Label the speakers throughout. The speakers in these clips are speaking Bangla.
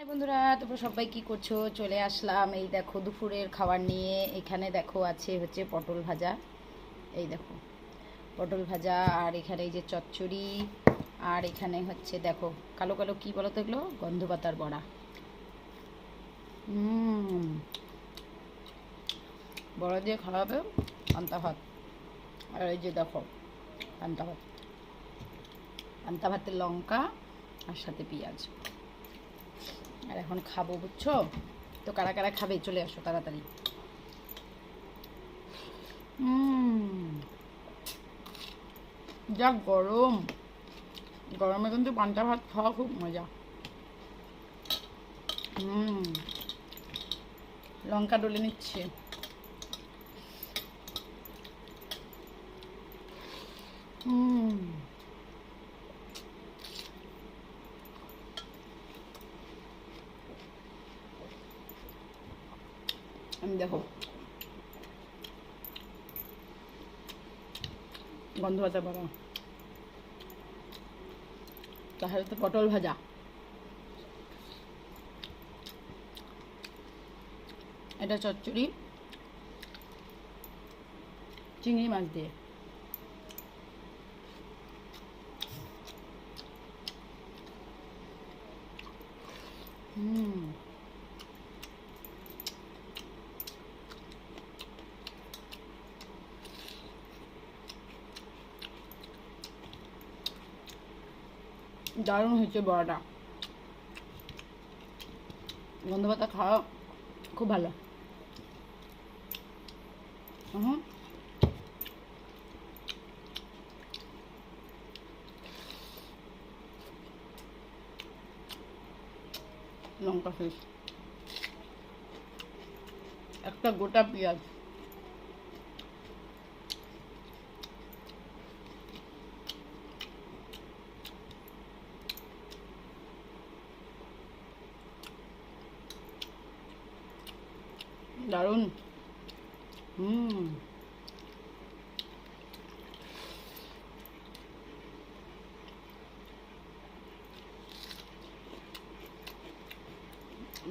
Speaker 1: হাই বন্ধুরা, তোমরা সবাই কি করছো? চলে আসলাম এই দেখো দুপুরের খাবার নিয়ে। এখানে দেখো আছে হচ্ছে পটল ভাজা, এই দেখো পটল ভাজা, আর এখানে এই যে চচ্চড়ি, আর এখানে হচ্ছে দেখো কালো কালো কি বলো তো এগুলো, গন্ধ পাতার বড়া। বড়া দিয়ে খাওয়া হবে পান্তা ভাত। আর এই যে দেখো পান্তা ভাত, পান্তা ভাতের লঙ্কা আর সাথে পেঁয়াজ। আর এখন খাবো, বুঝছো তো? কারা কারা খাবে চলে আসো তাড়াতাড়ি। যা গরম, গরমে কিন্তু পান্তা ভাত খাওয়া খুব মজা। লঙ্কা ডলে নিচ্ছে। আমি দেখো গন্ধ পাতা বড়া, তাহলে তো পটল ভাজা, এটা চচ্চড়ি চিংড়ি মাছ দিয়ে। দারুণ হয়েছে বড়াটা, গন্ধ পাতা খাওয়া খুব ভালো। লঙ্কা শেষ, একটা গোটা পেঁয়াজ। দারুণ।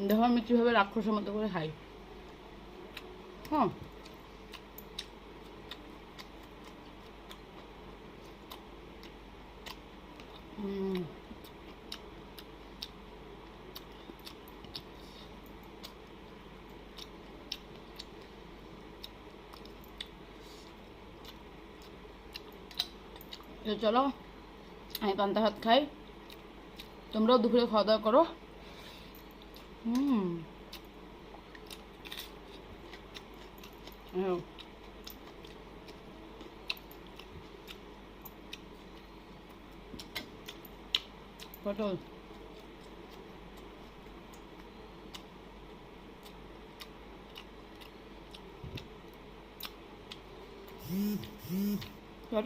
Speaker 1: দেখো আমি কীভাবে রাক্ষসের মতো করে খাই। হ্যাঁ, তো চলো আমি পান্তা ভাত খাই, তোমরাও দুপুরে খাওয়া দাওয়া করো। পটল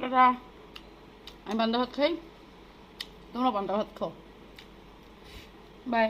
Speaker 1: টাটা, আমি পান্তা ভাত খাই, তোমরা পান্তা ভাত খাও। বাই।